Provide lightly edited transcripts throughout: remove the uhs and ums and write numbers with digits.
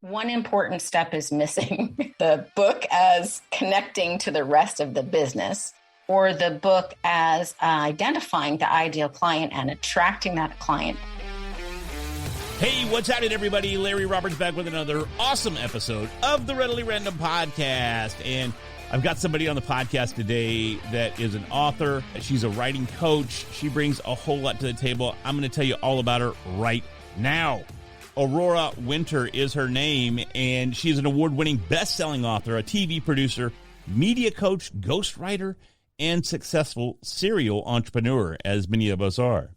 One important step is missing the book as connecting to the rest of the business, or the book as identifying the ideal client and attracting that client. Hey, what's happening, everybody? Larry Roberts back with another awesome episode of the Readily Random Podcast. And I've got somebody on the podcast today that is an author. She's a writing coach. She brings a whole lot to the table. I'm going to tell you all about her right now. Aurora Winter is her name, and she's an award-winning best-selling author, a TV producer, media coach, ghostwriter, and successful serial entrepreneur, as many of us are.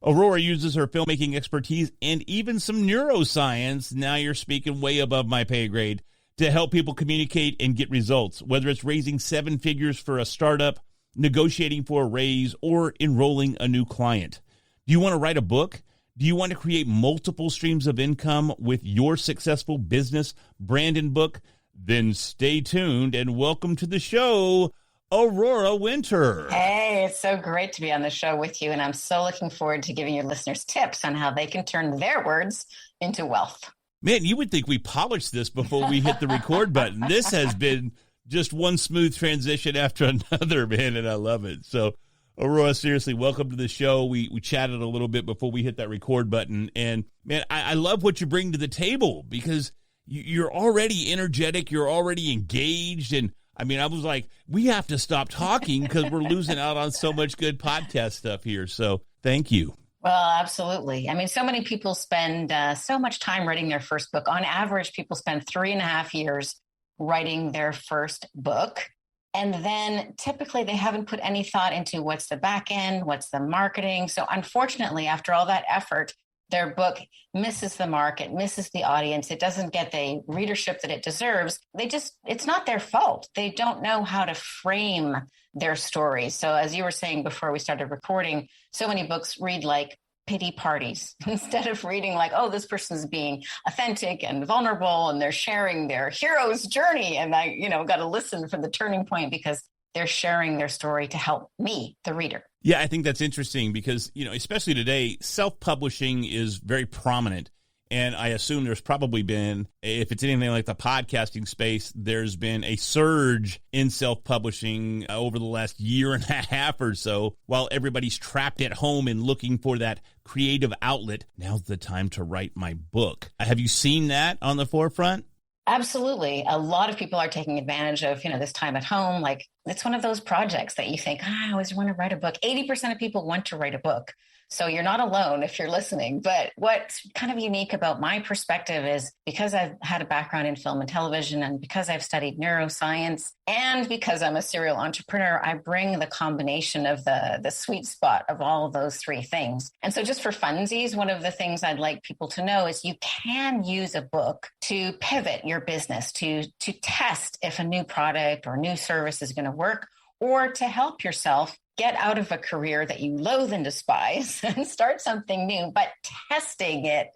Aurora uses her filmmaking expertise and even some neuroscience, now you're speaking way above my pay grade, to help people communicate and get results, whether it's raising seven figures for a startup, negotiating for a raise, or enrolling a new client. Do you want to write a book? Do you want to create multiple streams of income with your successful business, brand, and book? Then stay tuned and welcome to the show, Aurora Winter. Hey, it's so great to be on the show with you, and I'm so looking forward to giving your listeners tips on how they can turn their words into wealth. Man, you would think we polished this before we hit the record button. This has been just one smooth transition after another, man, and I love it. So, Aurora, seriously, welcome to the show. We chatted a little bit before we hit that record button. And, man, I love what you bring to the table because you're already energetic. You're already engaged. And, I mean, I was like, we have to stop talking because we're losing out on so much good podcast stuff here. So thank you. Well, absolutely. I mean, so many people spend so much time writing their first book. On average, people spend 3.5 years writing their first book. And then typically they haven't put any thought into what's the back end, what's the marketing. So unfortunately, after all that effort, their book misses the mark, it misses the audience, it doesn't get the readership that it deserves. It's not their fault. They don't know how to frame their story. So as you were saying before we started recording, so many books read like pity parties instead of reading like, oh, this person's being authentic and vulnerable and they're sharing their hero's journey. And I, got to listen for the turning point because they're sharing their story to help me, the reader. Yeah, I think that's interesting because, especially today, self-publishing is very prominent. And I assume there's probably been, if it's anything like the podcasting space, there's been a surge in self-publishing over the last year and a half or so. While everybody's trapped at home and looking for that creative outlet, now's the time to write my book. Have you seen that on the forefront? Absolutely. A lot of people are taking advantage of, this time at home. Like it's one of those projects that you think, I always want to write a book. 80% of people want to write a book. So you're not alone if you're listening. But what's kind of unique about my perspective is because I've had a background in film and television and because I've studied neuroscience and because I'm a serial entrepreneur, I bring the combination of the sweet spot of all of those three things. And so just for funsies, one of the things I'd like people to know is you can use a book to pivot your business, to test if a new product or new service is going to work, or to help yourself get out of a career that you loathe and despise and start something new, but testing it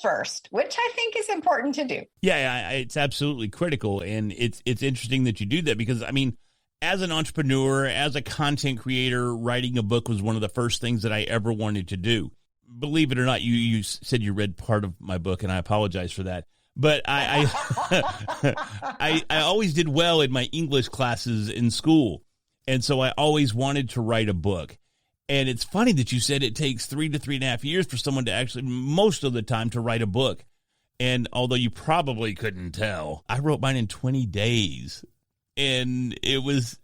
first, which I think is important to do. Yeah, it's absolutely critical. And it's interesting that you do that because, I mean, as an entrepreneur, as a content creator, writing a book was one of the first things that I ever wanted to do. Believe it or not, you said you read part of my book, and I apologize for that. But I always did well in my English classes in school. And so I always wanted to write a book. And it's funny that you said it takes 3 to 3.5 years for someone to actually, most of the time, to write a book. And although you probably couldn't tell, I wrote mine in 20 days. And it was,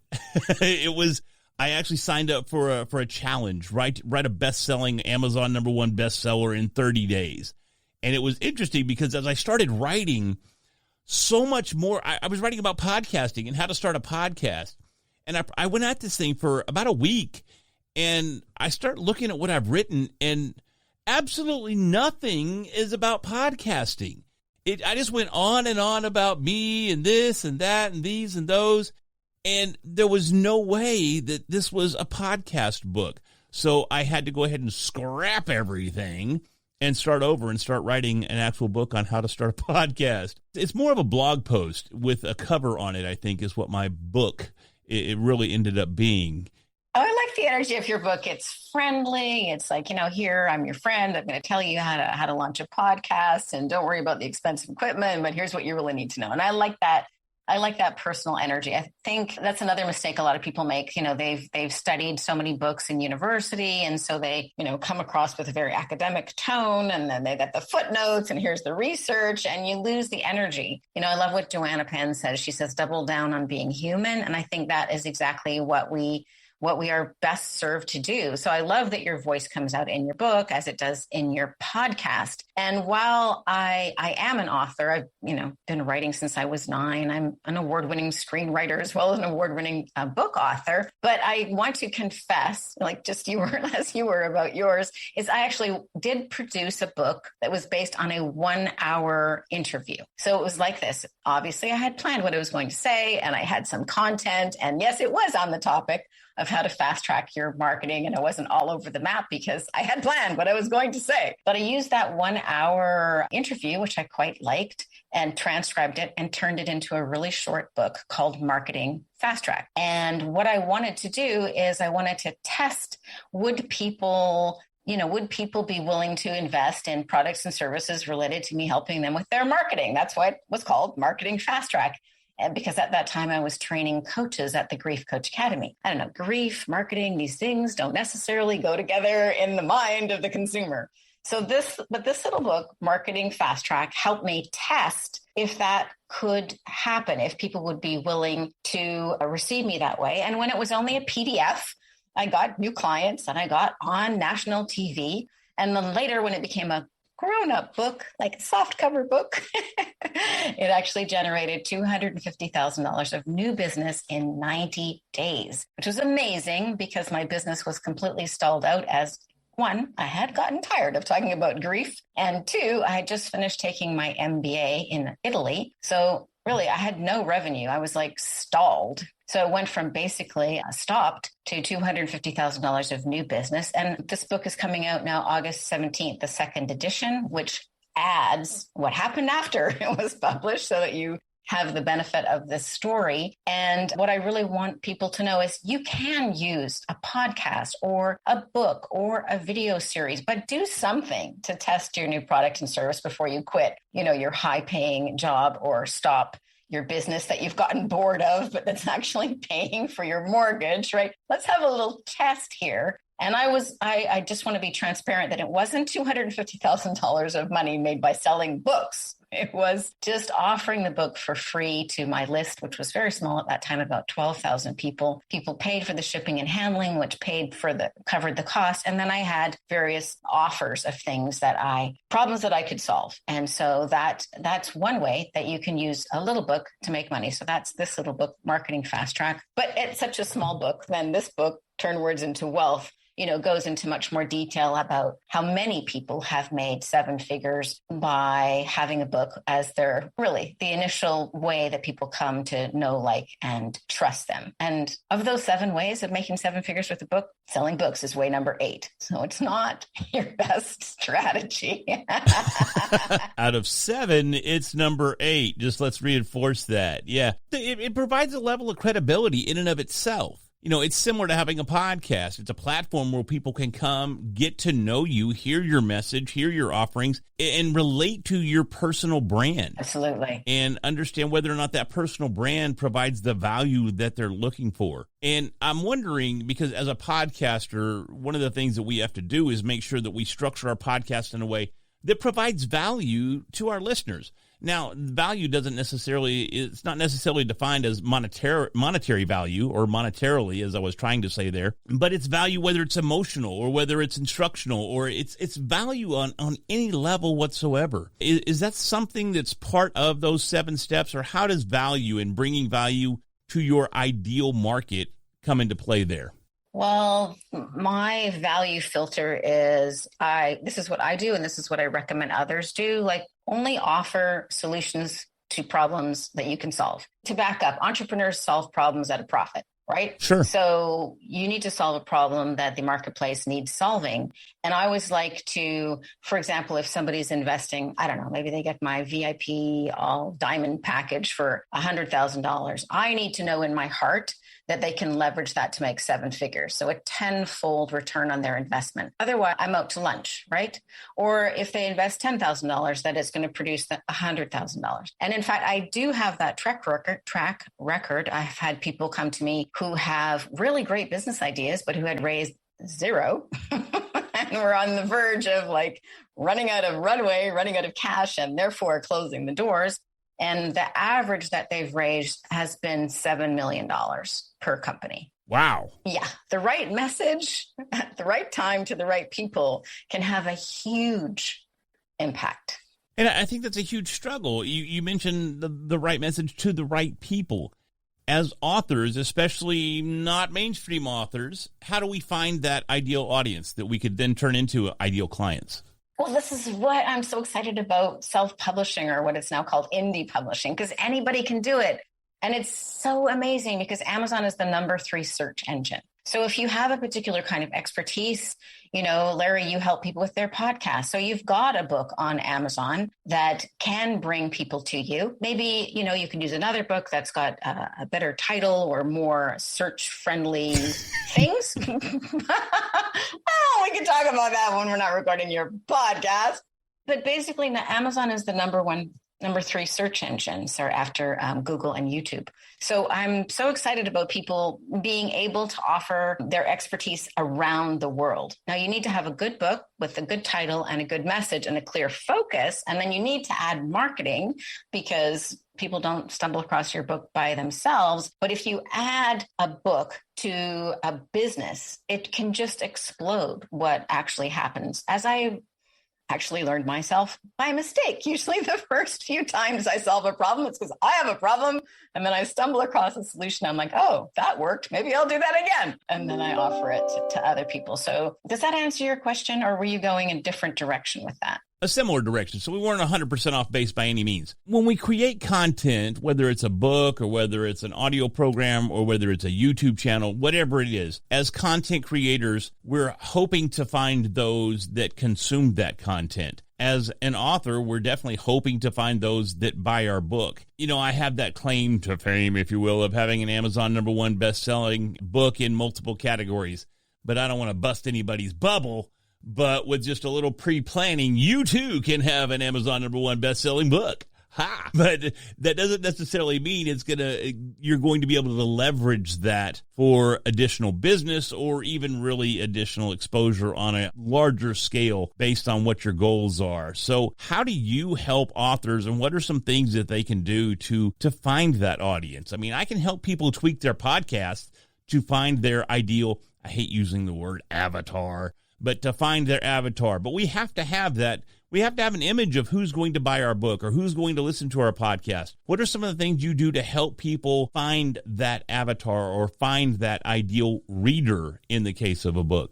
I actually signed up for a challenge, write a best-selling Amazon #1 bestseller in 30 days. And it was interesting because as I started writing so much more, I was writing about podcasting and how to start a podcast. And I went at this thing for about a week, and I start looking at what I've written, and absolutely nothing is about podcasting. I just went on and on about me and this and that and these and those, and there was no way that this was a podcast book. So I had to go ahead and scrap everything and start over and start writing an actual book on how to start a podcast. It's more of a blog post with a cover on it, I think, is what my book it really ended up being. Oh, I like like the energy of your book. It's friendly. It's like, here, I'm your friend. I'm going to tell you how to launch a podcast, and don't worry about the expensive equipment, but here's what you really need to know. And I like that. I like that personal energy. I think that's another mistake a lot of people make. They've studied so many books in university, and so they, come across with a very academic tone, and then they got the footnotes, and here's the research, and you lose the energy. I love what Joanna Penn says. She says, double down on being human. And I think that is exactly what we are best served to do. So I love that your voice comes out in your book as it does in your podcast. And while I am an author, I've, been writing since I was 9. I'm an award-winning screenwriter as well as an award-winning book author. But I want to confess, like just as you were about yours, is I actually did produce a book that was based on a 1-hour interview. So it was like this. Obviously, I had planned what I was going to say, and I had some content. And yes, it was on the topic of how to fast track your marketing. And it wasn't all over the map because I had planned what I was going to say. But I used that 1-hour interview, which I quite liked, and transcribed it and turned it into a really short book called Marketing Fastrack. And what I wanted to do is I wanted to test, would people be willing to invest in products and services related to me helping them with their marketing? That's why it was called Marketing Fastrack. And because at that time I was training coaches at the Grief Coach Academy. I don't know, grief, marketing, these things don't necessarily go together in the mind of the consumer. So this little book, Marketing Fastrack, helped me test if that could happen, if people would be willing to receive me that way. And when it was only a PDF, I got new clients and I got on national TV. And then later when it became a grown-up book, like a soft cover book, it actually generated $250,000 of new business in 90 days, which was amazing because my business was completely stalled out as, 1, I had gotten tired of talking about grief, and 2, I had just finished taking my MBA in Italy. So really, I had no revenue. I was like stalled. So it went from basically stopped to $250,000 of new business. And this book is coming out now, August 17th, the second edition, which adds what happened after it was published so that you have the benefit of this story. And what I really want people to know is you can use a podcast or a book or a video series, but do something to test your new product and service before you quit, your high-paying job or stop your business that you've gotten bored of, but that's actually paying for your mortgage, right? Let's have a little test here. And I just want to be transparent that it wasn't $250,000 of money made by selling books. It was just offering the book for free to my list, which was very small at that time, about 12,000 people. People paid for the shipping and handling, which covered the cost. And then I had various offers of problems that I could solve. And so that's one way that you can use a little book to make money. So that's this little book, Marketing Fastrack. But it's such a small book, then this book, Turn Words into Wealth, goes into much more detail about how many people have made 7 figures by having a book as their really the initial way that people come to know, like, and trust them. And of those 7 ways of making 7 figures with a book, selling books is way number 8. So it's not your best strategy. Out of 7, it's number 8. Just let's reinforce that. Yeah. It provides a level of credibility in and of itself. It's similar to having a podcast. It's a platform where people can come, get to know you, hear your message, hear your offerings, and relate to your personal brand. Absolutely. And understand whether or not that personal brand provides the value that they're looking for. And I'm wondering, because as a podcaster, one of the things that we have to do is make sure that we structure our podcast in a way that provides value to our listeners. Now, value it's not necessarily defined as monetary value or monetarily, as I was trying to say there, but it's value whether it's emotional or whether it's instructional or it's value on any level whatsoever. Is that something that's part of those 7 steps, or how does value and bringing value to your ideal market come into play there? Well, my value filter is this is what I do, and this is what I recommend others do. Like, only offer solutions to problems that you can solve. To back up, entrepreneurs solve problems at a profit. right? Sure. So you need to solve a problem that the marketplace needs solving. And I always like to, for example, if somebody's investing, I don't know, maybe they get my VIP all diamond package for $100,000. I need to know in my heart that they can leverage that to make 7 figures. So a 10-fold return on their investment. Otherwise, I'm out to lunch, right? Or if they invest $10,000, that is going to produce $100,000. And in fact, I do have that track record. I've had people come to me who have really great business ideas, but who had raised zero and were on the verge of like running out of runway, running out of cash, and therefore closing the doors. And the average that they've raised has been $7 million per company. Wow. Yeah. The right message at the right time to the right people can have a huge impact. And I think that's a huge struggle. You mentioned the right message to the right people. As authors, especially not mainstream authors, how do we find that ideal audience that we could then turn into ideal clients? Well, this is what I'm so excited about self-publishing, or what it's now called indie publishing, because anybody can do it. And it's so amazing because Amazon is the number 3 search engine. So if you have a particular kind of expertise, Larry, you help people with their podcast. So you've got a book on Amazon that can bring people to you. Maybe, you can use another book that's got a better title or more search-friendly things. Oh, we can talk about that when we're not recording your podcast. But basically, Amazon is the number 3 search engines, or after Google and YouTube. So I'm so excited about people being able to offer their expertise around the world. Now, you need to have a good book with a good title and a good message and a clear focus. And then you need to add marketing, because people don't stumble across your book by themselves. But if you add a book to a business, it can just explode what actually happens. As I actually learned myself by mistake. Usually the first few times I solve a problem, it's because I have a problem. And then I stumble across a solution. I'm like, oh, that worked. Maybe I'll do that again. And then I offer it to other people. So does that answer your question, or were you going in a different direction with that? A similar direction. So we weren't 100% off base by any means. When we create content, whether it's a book or whether it's an audio program or whether it's a YouTube channel, whatever it is, as content creators, we're hoping to find those that consume that content. As an author, we're definitely hoping to find those that buy our book. I have that claim to fame, if you will, of having an Amazon #1 best-selling book in multiple categories. But I don't want to bust anybody's bubble. But with just a little pre-planning, you too can have an Amazon #1 best-selling book. Ha! But that doesn't necessarily mean you're going to be able to leverage that for additional business or even really additional exposure on a larger scale based on what your goals are. So how do you help authors, and what are some things that they can do to find that audience? I mean, I can help people tweak their podcast to find their ideal, I hate using the word avatar, but to find their avatar. But we have to have that. We have to have an image of who's going to buy our book or who's going to listen to our podcast. What are some of the things you do to help people find that avatar or find that ideal reader in the case of a book?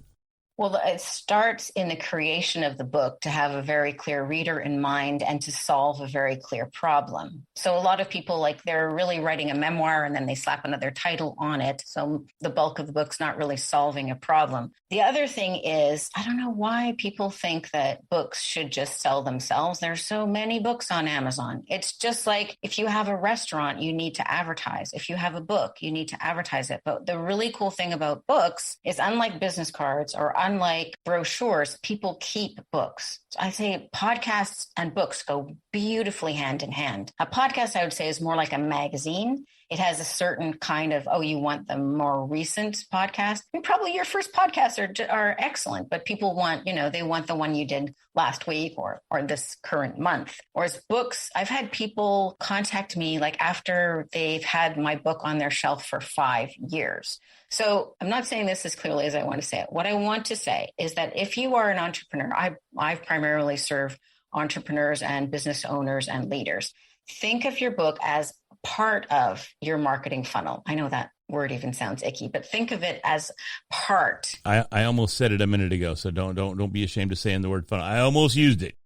Well, it starts in the creation of the book to have a very clear reader in mind and to solve a very clear problem. So a lot of people, they're really writing a memoir and then they slap another title on it. So the bulk of the book's not really solving a problem. The other thing is, I don't know why people think that books should just sell themselves. There's so many books on Amazon. It's just like if you have a restaurant, you need to advertise. If you have a book, you need to advertise it. But the really cool thing about books is, unlike business cards or unlike brochures, people keep books. So I say podcasts and books go beautifully hand in hand. A podcast, I would say, is more like a magazine. It has a certain kind of, you want the more recent podcast. I mean, probably your first podcasts are excellent, but people want, they want the one you did last week or this current month. Whereas books, I've had people contact me after they've had my book on their shelf for 5 years. So I'm not saying this as clearly as I want to say it. What I want to say is that if you are an entrepreneur, I've primarily served entrepreneurs and business owners and leaders. Think of your book as part of your marketing funnel. I know that word even sounds icky, but think of it as part. I almost said it a minute ago, so don't be ashamed of saying the word funnel. I almost used it.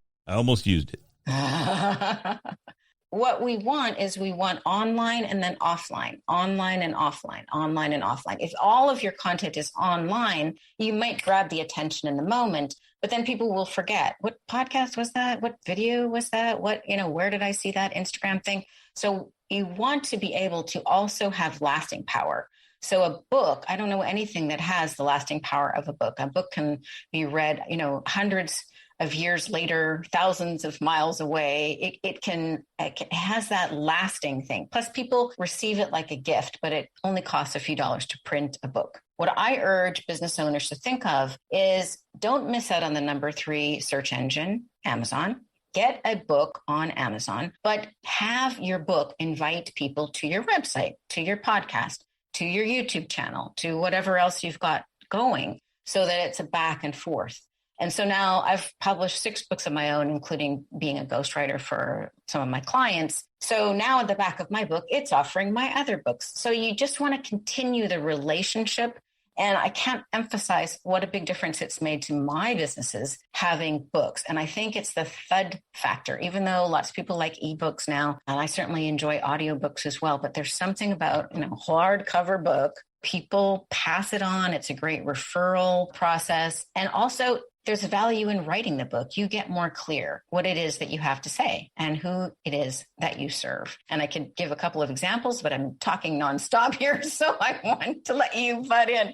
what we want is we want online and then offline, online and offline, online and offline. If all of your content is online, you might grab the attention in the moment, but then people will forget, what podcast was that? What video was that? Where did I see that Instagram thing? So you want to be able to also have lasting power. So a book, I don't know anything that has the lasting power of a book. A book can be read, hundreds of years later, thousands of miles away. It has that lasting thing. Plus, people receive it like a gift, but it only costs a few dollars to print a book. What I urge business owners to think of is don't miss out on the number 3 search engine, Amazon. Get a book on Amazon, but have your book invite people to your website, to your podcast, to your YouTube channel, to whatever else you've got going, so that it's a back and forth. And so now I've published 6 books of my own, including being a ghostwriter for some of my clients. So now at the back of my book, it's offering my other books. So you just want to continue the relationship. And I can't emphasize what a big difference it's made to my businesses having books. And I think it's the thud factor, even though lots of people like ebooks now, and I certainly enjoy audiobooks as well. But there's something about, hardcover book, people pass it on. It's a great referral process. And also there's value in writing the book. You get more clear what it is that you have to say and who it is that you serve. And I could give a couple of examples, but I'm talking nonstop here, so I want to let you butt in.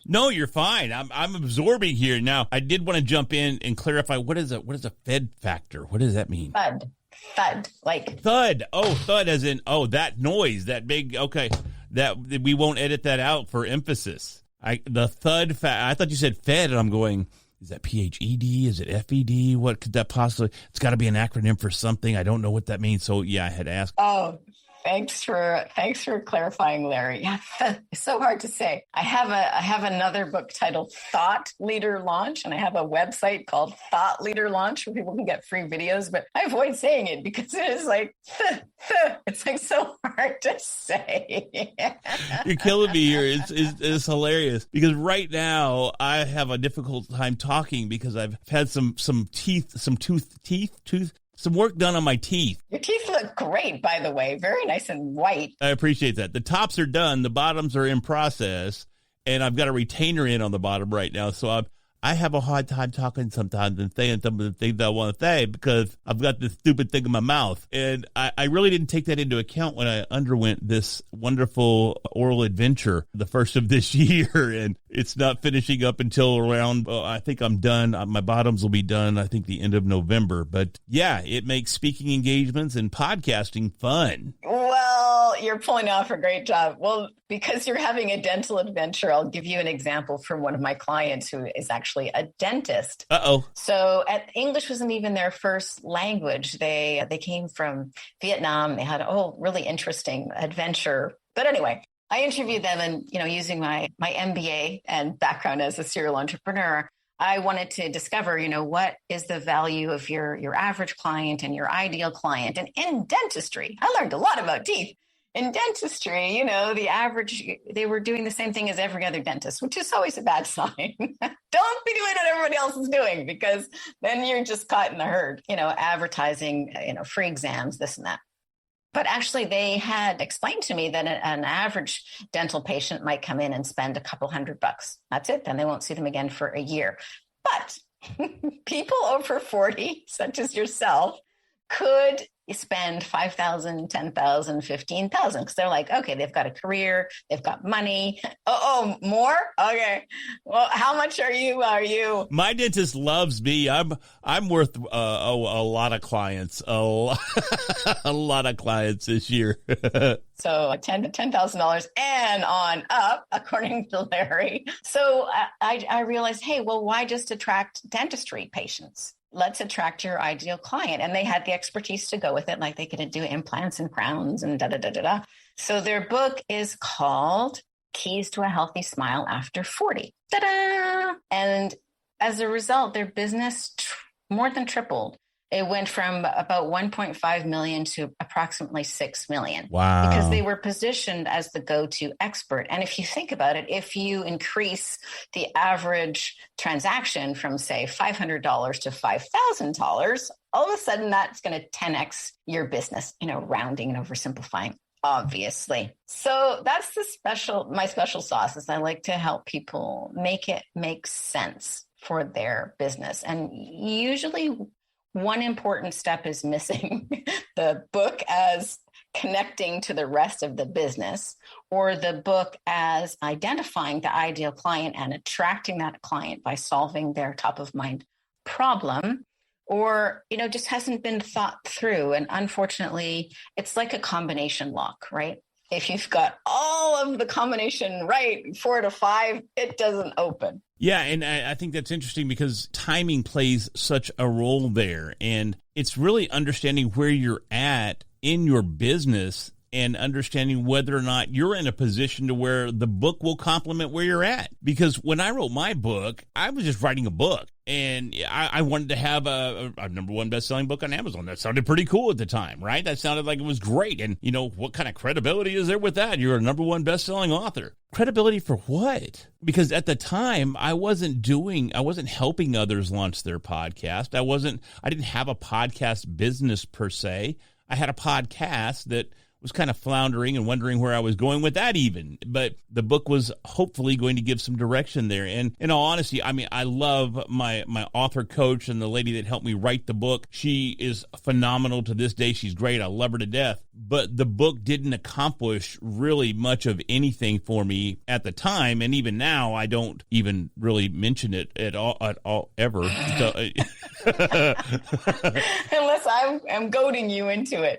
No, you're fine. I'm absorbing here. Now, I did want to jump in and clarify what is a thud factor? What does that mean? Thud, like thud. Oh, thud as in that noise, that big. Okay, that we won't edit that out for emphasis. The thud. I thought you said fed, and I'm going. Is that PHED? Is it FED? What could that possibly? It's got to be an acronym for something. I don't know what that means. So yeah, I had asked. Oh, thanks for clarifying, Larry. Yeah, it's so hard to say. I have another book titled Thought Leader Launch, and I have a website called Thought Leader Launch where people can get free videos. But I avoid saying it because it is like it's like so hard to say. You're killing me here. It's hilarious because right now I have a difficult time talking because I've had some work done on my teeth. Your teeth look great, by the way. Very nice and white. I appreciate that. The tops are done. The bottoms are in process. And I've got a retainer in on the bottom right now. So I have a hard time talking sometimes and saying some of the things I want to say because I've got this stupid thing in my mouth. And I really didn't take that into account when I underwent this wonderful oral adventure, the first of this year. And it's not finishing up until around, I think I'm done. My bottoms will be done, I think, the end of November. But yeah, it makes speaking engagements and podcasting fun. Well, you're pulling off a great job. Well, because you're having a dental adventure, I'll give you an example from one of my clients who is actually a dentist. Uh-oh. So English wasn't even their first language. They came from Vietnam. They had a really interesting adventure. But anyway, I interviewed them and, using my MBA and background as a serial entrepreneur, I wanted to discover, what is the value of your average client and your ideal client. And in dentistry, I learned a lot about teeth. In dentistry, the average, they were doing the same thing as every other dentist, which is always a bad sign. Don't be doing what everybody else is doing because then you're just caught in the herd, advertising, free exams, this and that. But actually, they had explained to me that an average dental patient might come in and spend a couple $100. That's it. Then they won't see them again for a year. But people over 40, such as yourself, could spend $5,000, $10,000, $15,000 because they're like, okay, they've got a career, they've got money. Oh, more? Okay. Well, how much are you? My dentist loves me. I'm worth a lot of clients, a lot of clients this year. So $10,000 and on up, according to Larry. So I realized, hey, well, why just attract dentistry patients? Let's attract your ideal client. And they had the expertise to go with it. Like they could do implants and crowns and da-da-da-da-da. So their book is called Keys to a Healthy Smile After 40. Ta-da! And as a result, their business more than tripled It went from about 1.5 million to approximately 6 million. Wow. Because they were positioned as the go-to expert. And if you think about it, if you increase the average transaction from, say, $500 to $5,000, all of a sudden that's going to 10x your business, rounding and oversimplifying, obviously. So that's my special sauce is I like to help people make it make sense for their business. And usually one important step is missing: the book as connecting to the rest of the business, or the book as identifying the ideal client and attracting that client by solving their top of mind problem, or, just hasn't been thought through. And unfortunately, it's like a combination lock, right? If you've got all of the combination right, 4 to 5, it doesn't open. Yeah, and I think that's interesting because timing plays such a role there. And it's really understanding where you're at in your business and understanding whether or not you're in a position to where the book will complement where you're at. Because when I wrote my book, I was just writing a book. And I wanted to have a number one best-selling book on Amazon. That sounded pretty cool at the time, right? That sounded like it was great. And, what kind of credibility is there with that? You're a number one best-selling author. Credibility for what? Because at the time, I wasn't helping others launch their podcast. I didn't have a podcast business per se. I had a podcast that was kind of floundering and wondering where I was going with that even. But the book was hopefully going to give some direction there. And in all honesty, I love my author coach and the lady that helped me write the book. She is phenomenal to this day. She's great. I love her to death. But the book didn't accomplish really much of anything for me at the time. And even now, I don't even really mention it at all ever. So, unless I'm goading you into it.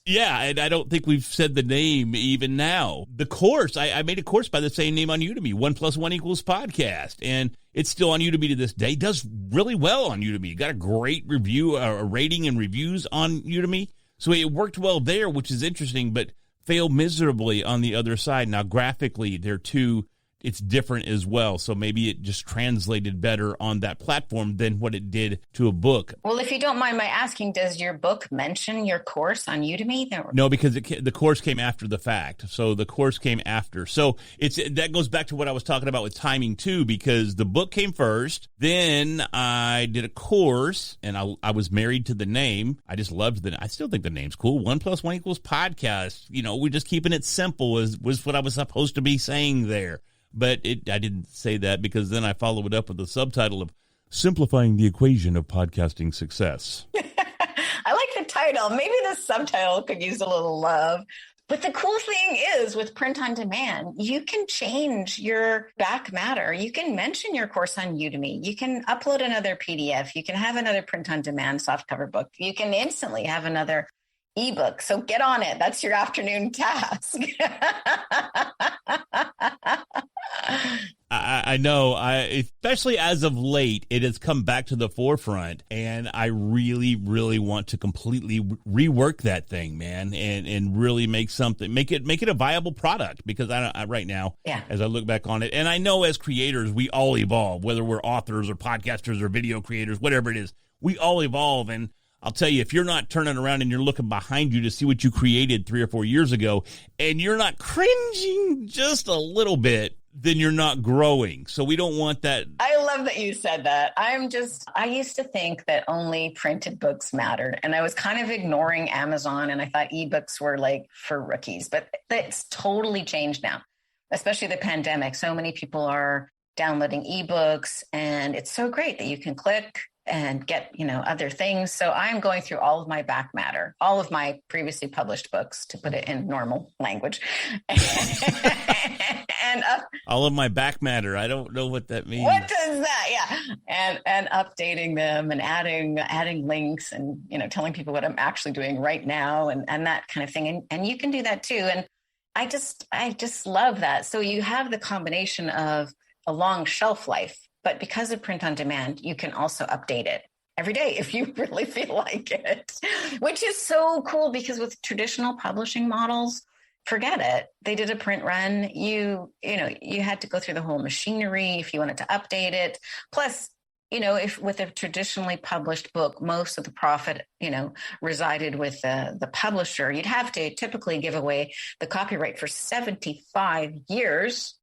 Yeah, and I don't think we've said the name even now. The course, I made a course by the same name on Udemy, 1+1 = podcast, and it's still on Udemy to this day. It does really well on Udemy. Got a great review, a rating and reviews on Udemy. So it worked well there, which is interesting, but failed miserably on the other side. Now, graphically, it's different as well. So maybe it just translated better on that platform than what it did to a book. Well, if you don't mind my asking, does your book mention your course on Udemy? No, because the course came after the fact. So the course came after. So that goes back to what I was talking about with timing too, because the book came first. Then I did a course and I was married to the name. I just loved I still think the name's cool. 1+1 = podcast. We're just keeping it simple was what I was supposed to be saying there. But I didn't say that because then I followed it up with the subtitle of Simplifying the Equation of Podcasting Success. I like the title. Maybe the subtitle could use a little love. But the cool thing is with print on demand, you can change your back matter. You can mention your course on Udemy. You can upload another PDF. You can have another print on demand softcover book. You can instantly have another ebook. So get on it. That's your afternoon task. I know, especially as of late, it has come back to the forefront, and I really, really want to completely rework that thing, man, and really make it a viable product, because I right now, as I look back on it, and I know as creators, we all evolve, whether we're authors or podcasters or video creators, whatever it is, we all evolve. And I'll tell you, if you're not turning around and you're looking behind you to see what you created 3 or 4 years ago, and you're not cringing just a little bit, then you're not growing. So we don't want that. I love that you said that. I used to think that only printed books mattered. And I was kind of ignoring Amazon, and I thought ebooks were like for rookies, but it's totally changed now, especially the pandemic. So many people are downloading ebooks, and it's so great that you can click and get, other things. So I'm going through all of my back matter, all of my previously published books, to put it in normal language. And all of my back matter. I don't know what that means. What does that? Yeah. And updating them and adding links and, telling people what I'm actually doing right now and that kind of thing. And you can do that too. And I just love that. So you have the combination of a long shelf life, but because of print on demand, you can also update it every day if you really feel like it, which is so cool, because with traditional publishing models, forget it. They did a print run. You had to go through the whole machinery if you wanted to update it. Plus, if with a traditionally published book, most of the profit, resided with the publisher, you'd have to typically give away the copyright for 75 years.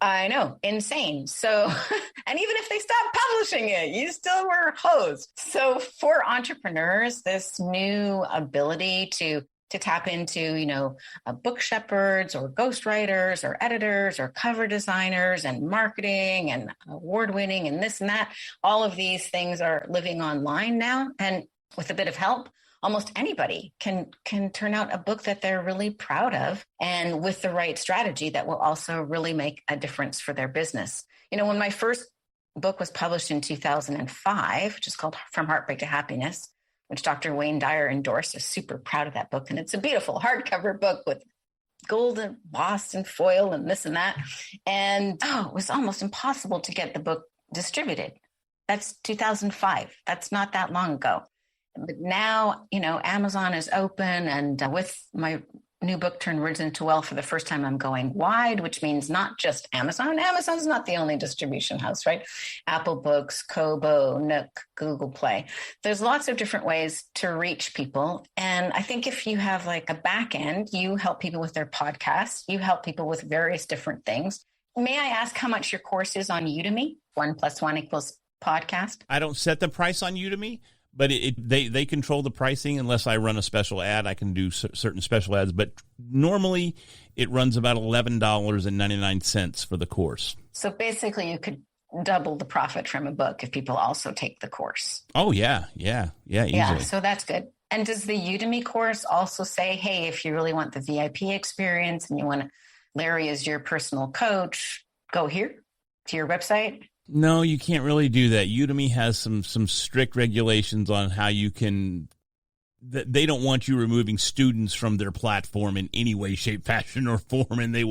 I know, insane. So, and even if they stopped publishing it, you still were hosed. So for entrepreneurs, this new ability to tap into, book shepherds or ghostwriters or editors or cover designers and marketing and award-winning and this and that, all of these things are living online now. And with a bit of help, almost anybody can turn out a book that they're really proud of, and with the right strategy that will also really make a difference for their business. When my first book was published in 2005, which is called From Heartbreak to Happiness, which Dr. Wayne Dyer endorsed, I'm super proud of that book. And it's a beautiful hardcover book with gold embossed and foil and this and that. And it was almost impossible to get the book distributed. That's 2005. That's not that long ago. But now, Amazon is open, and with my new book, Turn Words into Wealth, for the first time, I'm going wide, which means not just Amazon. Amazon's not the only distribution house, right? Apple Books, Kobo, Nook, Google Play. There's lots of different ways to reach people. And I think if you have like a back end, you help people with their podcasts, you help people with various different things. May I ask how much your course is on Udemy? 1 + 1 = podcast. I don't set the price on Udemy, but they control the pricing unless I run a special ad. I can do certain special ads, but normally it runs about $11.99 for the course. So basically you could double the profit from a book if people also take the course. Oh, yeah, easily. Yeah, so that's good. And does the Udemy course also say, hey, if you really want the VIP experience and you want Larry as your personal coach, go here to your website? No, you can't really do that. Udemy has some strict regulations on how you can. They don't want you removing students from their platform in any way, shape, fashion, or form, and they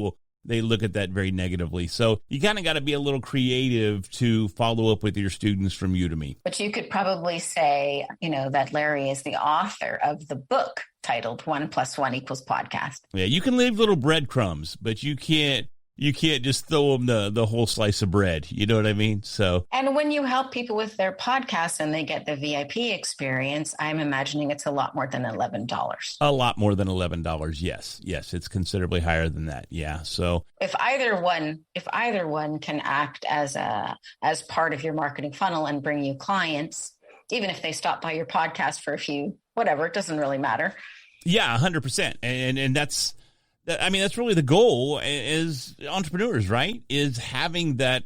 look at that very negatively. So you kind of got to be a little creative to follow up with your students from Udemy. But you could probably say, that Larry is the author of the book titled 1 + 1 = podcast. Yeah, you can leave little breadcrumbs, but you can't just throw them the whole slice of bread. You know what I mean? So, and when you help people with their podcasts and they get the VIP experience, I'm imagining it's a lot more than $11. A lot more than $11. Yes, it's considerably higher than that. Yeah. So if either one can act as part of your marketing funnel and bring you clients, even if they stop by your podcast for a few, whatever, it doesn't really matter. Yeah, 100%. And that's really the goal as entrepreneurs, right? Is having that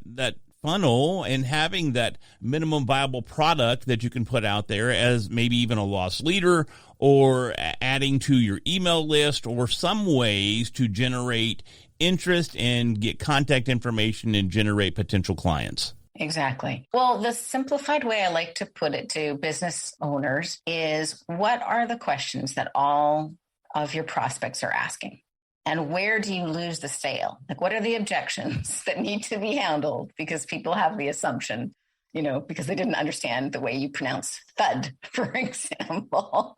funnel and having that minimum viable product that you can put out there as maybe even a lost leader, or adding to your email list, or some ways to generate interest and get contact information and generate potential clients. Exactly. Well, the simplified way I like to put it to business owners is, what are the questions that all of your prospects are asking? And where do you lose the sale? Like, what are the objections that need to be handled? Because people have the assumption, because they didn't understand the way you pronounce thud, for example.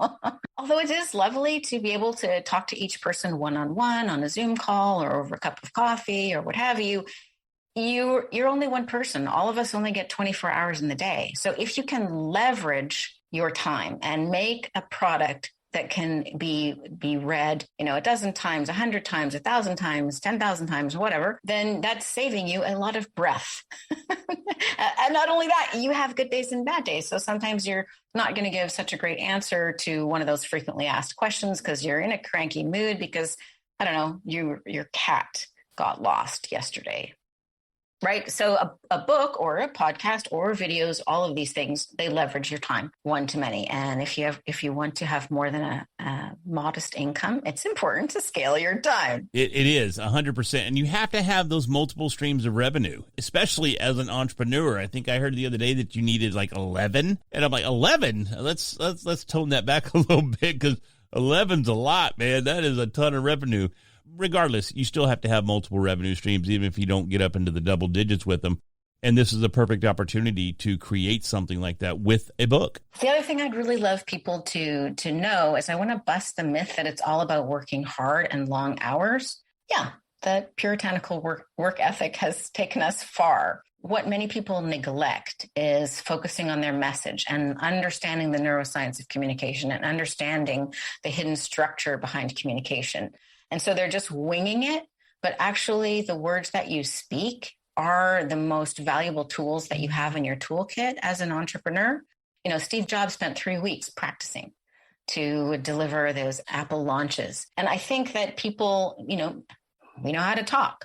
Although it is lovely to be able to talk to each person one-on-one on a Zoom call or over a cup of coffee or what have you, you're only one person. All of us only get 24 hours in the day. So if you can leverage your time and make a product that can be read, a dozen times, 100 times, 1,000 times, 10,000 times, whatever, then that's saving you a lot of breath. And not only that, you have good days and bad days. So sometimes you're not going to give such a great answer to one of those frequently asked questions because you're in a cranky mood because, I don't know, your cat got lost yesterday. Right. So a book or a podcast or videos, all of these things, they leverage your time one to many. And if you want to have more than a modest income, it's important to scale your time. It is 100%. And you have to have those multiple streams of revenue, especially as an entrepreneur. I think I heard the other day that you needed like 11. And I'm like, 11? Let's tone that back a little bit, because 11's a lot, man. That is a ton of revenue. Regardless, you still have to have multiple revenue streams, even if you don't get up into the double digits with them. And this is a perfect opportunity to create something like that with a book. The other thing I'd really love people to know is I want to bust the myth that it's all about working hard and long hours. Yeah, the puritanical work ethic has taken us far. what many people neglect is focusing on their message and understanding the neuroscience of communication and understanding the hidden structure behind communication. And so they're just winging it, but actually the words that you speak are the most valuable tools that you have in your toolkit as an entrepreneur. You know, Steve Jobs spent 3 weeks practicing to deliver those Apple launches. And I think that people, we know how to talk.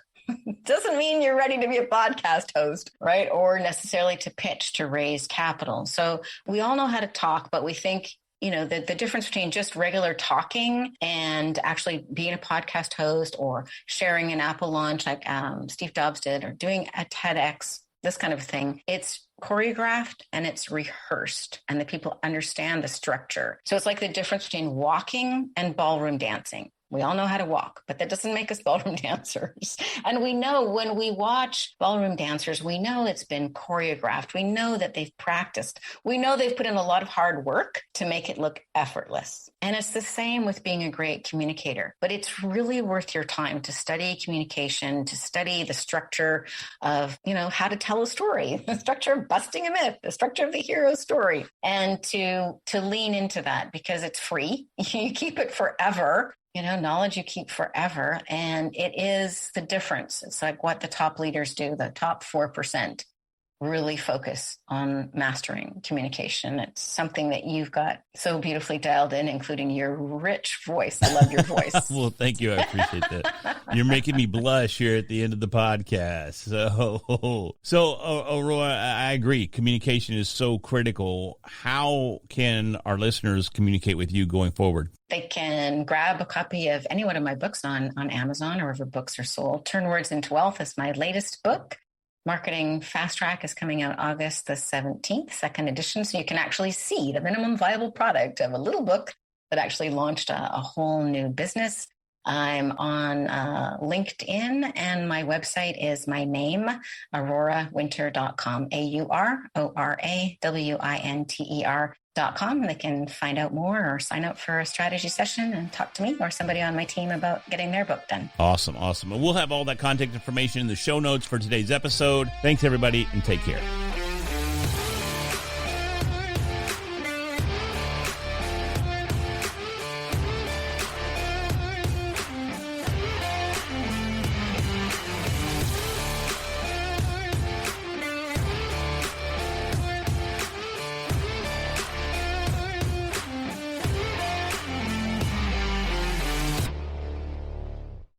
Doesn't mean you're ready to be a podcast host, right? Or necessarily to pitch to raise capital. So we all know how to talk, but we think, the difference between just regular talking and actually being a podcast host or sharing an Apple launch like Steve Jobs did, or doing a TEDx, this kind of thing, it's choreographed and it's rehearsed and the people understand the structure. So it's like the difference between walking and ballroom dancing. We all know how to walk, but that doesn't make us ballroom dancers. And we know when we watch ballroom dancers, we know it's been choreographed. We know that they've practiced. We know they've put in a lot of hard work to make it look effortless. And it's the same with being a great communicator. But it's really worth your time to study communication, to study the structure of, how to tell a story, the structure of busting a myth, the structure of the hero story, and to lean into that because it's free. You keep it forever. Knowledge you keep forever. And it is the difference. It's like what the top leaders do, the top 4% really focus on mastering communication. It's something that you've got so beautifully dialed in, including your rich voice. I love your voice. Well, thank you. I appreciate that. You're making me blush here at the end of the podcast. So Aurora, I agree. Communication is so critical. How can our listeners communicate with you going forward? They can grab a copy of any one of my books on Amazon or wherever books are sold. Turn Words into Wealth is my latest book. Marketing Fastrack is coming out August the 17th, second edition. So you can actually see the minimum viable product of a little book that actually launched a whole new business. I'm on LinkedIn, and my website is my name, aurorawinter.com, AuroraWinter.com. And they can find out more or sign up for a strategy session and talk to me or somebody on my team about getting their book done. Awesome. And we'll have all that contact information in the show notes for today's episode. Thanks, everybody, and take care.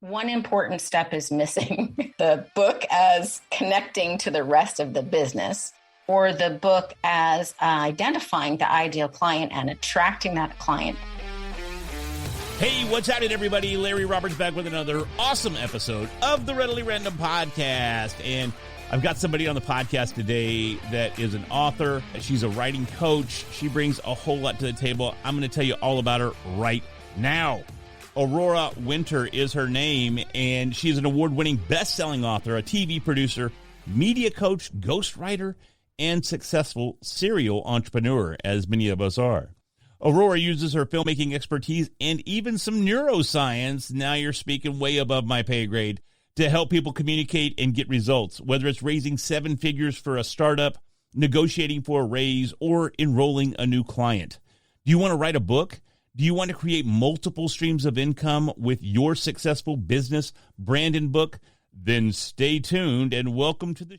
One important step is missing. The book as connecting to the rest of the business, or the book as identifying the ideal client and attracting that client. Hey, what's happening, everybody? Larry Roberts back with another awesome episode of the Readily Random Podcast. And I've got somebody on the podcast today that is an author. She's a writing coach. She brings a whole lot to the table. I'm going to tell you all about her right now. Aurora Winter is her name, and she's an award-winning best-selling author, a TV producer, media coach, ghostwriter, and successful serial entrepreneur, as many of us are. Aurora uses her filmmaking expertise and even some neuroscience, now you're speaking way above my pay grade, to help people communicate and get results, whether it's raising 7 figures for a startup, negotiating for a raise, or enrolling a new client. Do you want to write a book? Do you want to create multiple streams of income with your successful business, brand, and book? Then stay tuned and welcome to the